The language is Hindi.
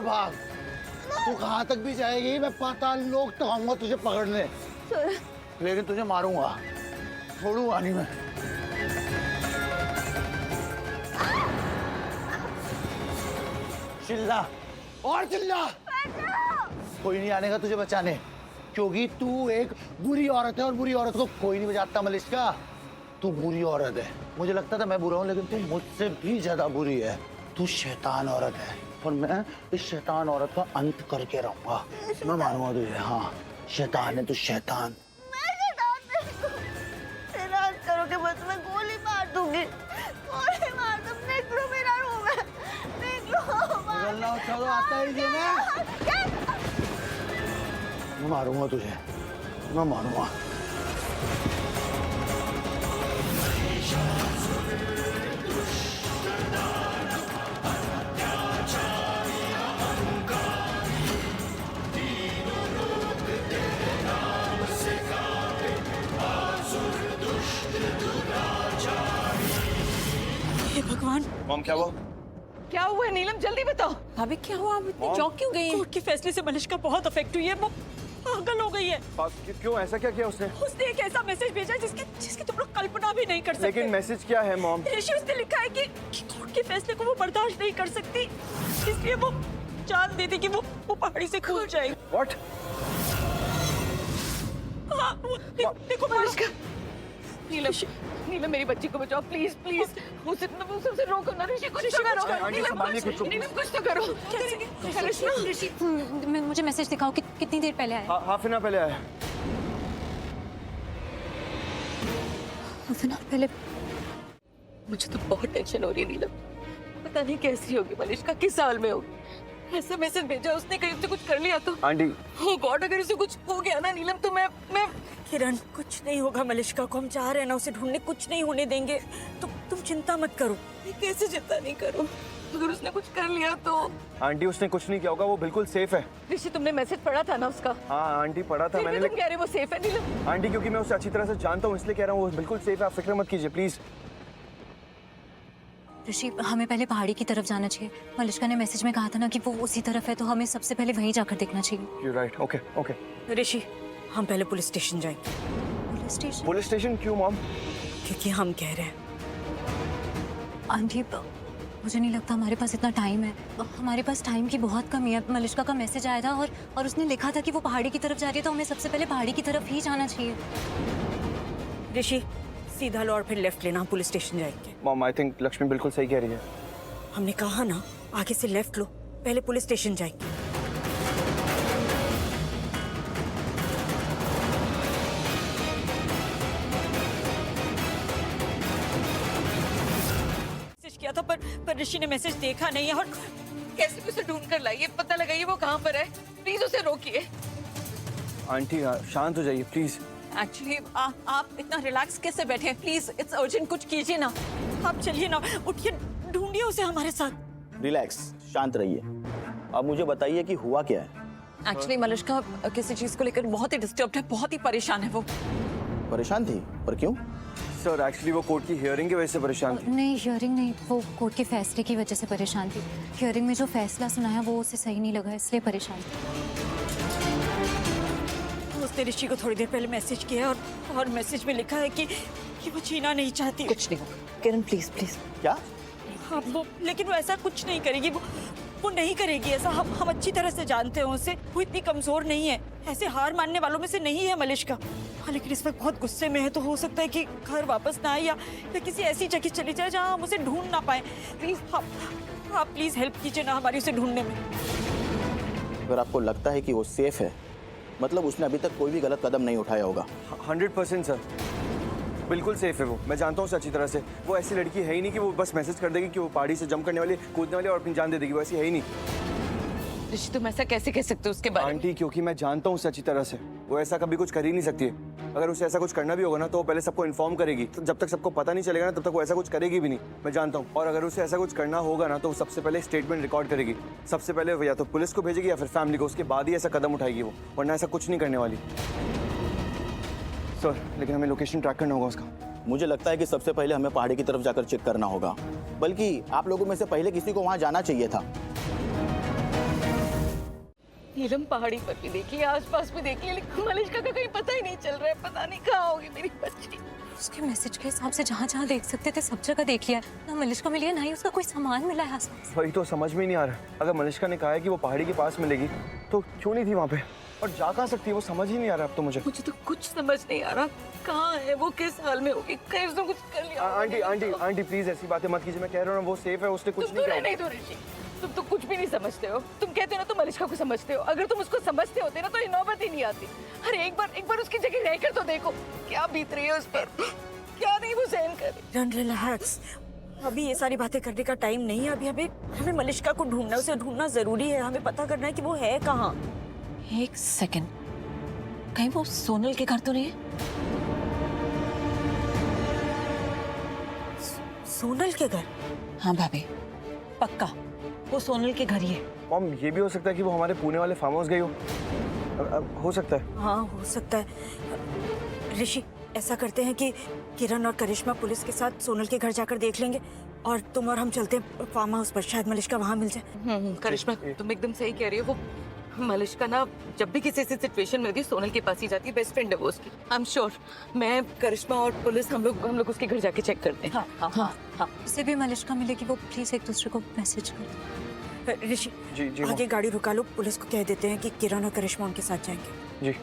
भाग। तू कहाँ तक भी जाएगी, मैं पाताल लोक तक आऊंगा तुझे पकड़ने, लेकिन तुझे मारूंगा, छोड़ूंगा नहीं मैं। चिल्ला और चिल्ला, कोई नहीं आने का तुझे बचाने, क्योंकि तू एक बुरी औरत है और बुरी औरत को कोई नहीं बचाता मलिष्का। तू बुरी औरत है। मुझे लगता था मैं बुरा हूँ, लेकिन तू मुझसे भी ज्यादा बुरी है। तू शैतान औरत है और मैं इस शैतान औरत का अंत करके रहूंगा। मैं मारूंगा तुझे। हाँ, शैतान है तू, शैतान। करोगे बस मैं गोली मार दूंगी, गोली मार दूं। देख लो मेरा रूम है, देख लो। निकलना चलो, आता ही नहीं मैं मारूंगा तुझे, मैं मारूंगा। हे भगवान। मॉम क्या हुआ? क्या हुआ नीलम, जल्दी बताओ। भाभी क्या हुआ, आप इतनी चौंक क्यों गई हैं? कोर्ट के फैसले से मलिष्का बहुत अफेक्ट हुई है, वो पागल हो गई है। क्यों, ऐसा क्या किया उसने? उसने एक ऐसा मैसेज भेजा जिसकी तुम लोग कल्पना भी नहीं कर सकते। लेकिन मैसेज क्या है मॉम? ऋषि, उसने लिखा है कि कोर्ट के फैसले को वो बर्दाश्त नहीं कर सकती, इसलिए वो जान दे दी कि वो पहाड़ी से कूद जाएगी। व्हाट? हाँ, देखो मलिष्का। नीलम मेरी बच्ची को बचाओ प्लीज प्लीज। उसे रोको ना ऋषि, कुछ तो करो। नीलम कुछ तो करो। ऋषि, मुझे मैसेज दिखाओ कि कितनी देर पहले आया? हाफ एन आवर पहले आया। हाफ एन आवर पहले? मुझे तो बहुत टेंशन हो रही है नीलम, पता नहीं कैसी होगी मलिष्का, किस साल में होगी। ऐसा मैसेज भेजा उसने, कहीं उससे कुछ कर लिया तो? आंटी, ओह गॉड, अगर उसे कुछ हो गया ना नीलम तो मैं किरण, कुछ नहीं होगा मलिष्का को, हम जा रहे हैं ना उसे ढूंढने, कुछ नहीं होने देंगे। तुम चिंता मत करो। मैं कैसे चिंता नहीं करूं, अगर उसने कुछ कर लिया तो? आंटी उसने कुछ नहीं किया होगा, वो बिल्कुल सेफ है। ऋषि, तुमने मैसेज पढ़ा था ना उसका? हाँ आंटी पढ़ा था मैंने। तुम कह रहे वो सेफ है नीलम? आंटी क्योंकि मैं उसे अच्छी तरह से जानता हूँ इसलिए कह रहा हूँ, वो बिल्कुल सेफ है, आप फिक्र मत कीजिए प्लीज। ऋषि, हमें पहले पहाड़ी की तरफ जाना चाहिए। मलिष्का ने मैसेज में कहा था ना कि वो उसी तरफ है, तो हमें सबसे पहले वहीं जाकर देखना चाहिए। You right, okay okay. Rishi, हम पहले पुलिस स्टेशन जाएंगे। Police station? पुलिस स्टेशन क्यों मॉम? क्योंकि हम कह रहे हैं। आंटी, मुझे नहीं लगता हमारे पास इतना टाइम है। हमारे पास टाइम की बहुत कमी है। मलिष्का का मैसेज आया था और उसने लिखा था कि वो पहाड़ी की तरफ जा रही है, तो हमें सबसे पहले पहाड़ी की तरफ ही जाना चाहिए। ऋषि, सीधा लो और फिर लेफ्ट लेना, हम पुलिस स्टेशन जाएंगे। मॉम आई थिंक लक्ष्मी बिल्कुल सही कह रही है। हमने कहा ना, आगे से लेफ्ट लो, पहले पुलिस स्टेशन जाएंगे। मैसेज किया था पर ऋषि ने मैसेज देखा नहीं है, और कैसे भी उसे ढूंढ कर लाइए, पता लगाइए वो कहाँ पर है। प्लीज उसे रोकिए। आंटी शांत हो जाइए प्लीज। एक्चुअली आप इतना रिलैक्स कैसे बैठे हैं? प्लीज, इट्स अर्जेंट, कुछ कीजिए ना। आप चलिए ना, उठिए, ढूंढिए उसे हमारे साथ। रिलैक्स, शांत रहिए। अब मुझे बताइए कि हुआ क्या है? एक्चुअली मलिष्का किसी चीज को लेकर बहुत ही डिस्टर्ब्ड है, बहुत ही परेशान है वो। परेशान थी? पर क्यों? सर एक्चुअली वो कोर्ट की हियरिंग की वजह से परेशान थी। नहीं, हियरिंग नहीं, वो कोर्ट के फैसले की वजह से परेशान थी। हियरिंग में जो फैसला सुनाया वो उसे सही नहीं लगा, इसलिए परेशान थी। उसने ऋषि को थोड़ी देर पहले मैसेज किया और मैसेज में लिखा है कि वो जीना नहीं चाहती। कुछ नहीं होगा किरण, प्लीज प्लीज। क्या? हाँ लेकिन वो ऐसा कुछ नहीं करेगी, वो नहीं करेगी ऐसा। हम अच्छी तरह से जानते हैं उसे, वो इतनी कमजोर नहीं है, ऐसे हार मानने वालों में से नहीं है मलिष्का। हाँ लेकिन इस वक्त बहुत गुस्से में है, तो हो सकता है कि घर वापस ना आए या किसी ऐसी जगह चली जाए जहाँ हम उसे ढूंढ ना पाए। प्लीज आप प्लीज हेल्प कीजिए ना हमारी उसे ढूंढने में। अगर आपको लगता है कि वो सेफ है, मतलब उसने अभी तक कोई भी गलत कदम नहीं उठाया होगा। 100% सर, बिल्कुल सेफ है वो। मैं जानता हूँ उसे अच्छी तरह से। वो ऐसी लड़की है ही नहीं कि वो बस मैसेज कर देगी कि वो पहाड़ी से जंप करने वाली, कूदने वाली और अपनी जान दे देगी। वो ऐसी है ही नहीं। ऋषि, तुम ऐसा कैसे कह सकते हो उसके बारे में? आंटी क्योंकि मैं जानता हूँ उसे अच्छी तरह से, वो ऐसा कभी कुछ कर ही नहीं सकती है। अगर उसे ऐसा कुछ करना भी होगा ना तो वो पहले सबको इन्फॉर्म करेगी, तो जब तक सबको पता नहीं चलेगा ना तब तक वो ऐसा कुछ करेगी भी नहीं। मैं जानता हूँ। और अगर उसे ऐसा कुछ करना होगा ना तो वो सबसे पहले स्टेटमेंट रिकॉर्ड करेगी। सबसे पहले वो या तो पुलिस को भेजेगी या फिर फैमिली को, उसके बाद ही ऐसा कदम उठाएगी वो, वरना ऐसा कुछ नहीं करने वाली। सर लेकिन हमें लोकेशन ट्रैक करना होगा उसका। मुझे लगता है कि सबसे पहले हमें पहाड़ी की तरफ जाकर चेक करना होगा, बल्कि आप लोगों में से पहले किसी को वहां जाना चाहिए था। नीलम पहाड़ी पर भी देखी है, आसपास भी देखी है, लेकिन मलिश्का का कहीं पता ही नहीं चल रहा है। पता नहीं कहाँ होगी मेरी बच्ची। उसके मैसेज के हिसाब से जहाँ जहाँ देख सकते थे सब जगह देख लिया। ना मलिश्का मिली है, ना ही उसका कोई सामान मिला है आसपास। वही तो समझ में ही नहीं आ रहा। अगर मलिश्का ने कहा है कि वो पहाड़ी के पास मिलेगी तो क्यों नहीं थी वहाँ पे, और जा कहाँ सकती है वो समझ ही नहीं आ रहा अब तो मुझे। मुझे तो कुछ समझ नहीं आ रहा, कहाँ है वो, किस हाल में होगी, कहीं उसने कुछ कर लिया। आंटी आंटी आंटी प्लीज ऐसी बातें मत कीजिए। मैं कह रहा हूँ ना वो सेफ है, उसने कुछ तुम नहीं तो किया। नहीं तो ऋषि, तुम तो कुछ भी नहीं समझते हो। तुम कहते हो ना तुम मलिश्का को समझते हो, अगर तुम उसको समझते होते ना तो ये नौबत ही नहीं आती। अरे एक बार उसकी जगह रहकर तो देखो क्या बीत रही है उस पर, क्या नहीं वो सहन कर रही। रन रिलैक्स, अभी ये सारी बातें करने का टाइम नहीं है। अभी हमें हमें मलिश्का को ढूंढना, उसे ढूंढना जरूरी है। हमें पता करना है कि वो है कहाँ। एक सेकंड, कहीं वो सोनल के घर तो नहीं है? सोनल के घर? हाँ भाभी, पक्का वो सोनल के घर ही है। मॉम ये भी हो सकता है कि वो हमारे पुणे वाले फार्म हाउस गई हो। हो सकता है। हाँ हो सकता है। ऋषि ऐसा करते हैं कि किरण और करिश्मा पुलिस के साथ सोनल के घर जाकर देख लेंगे, और तुम और हम चलते हैं फार्म हाउस पर, शायद मलिश्का वहाँ मिल जाए। करिश्मा तुम एकदम सही कह रही हो। वो मलिश्का ना जब भी किसी ऐसी सिचुएशन में होती है सोनल के पास ही जाती है, बेस्ट फ्रेंड है वो उसकी। I am sure. मैं, करिश्मा और पुलिस हम लोग उसके घर जाके चेक करते हैं। हाँ हाँ हाँ हाँ। उसे भी मलिश्का मिलेगी, वो प्लीज एक दूसरे को मैसेज कर दो। ऋषि जी जी आगे गाड़ी रुका लो, पुलिस को कह देते हैं कि किरण और करिश्मा उनके साथ जाएंगे। जी।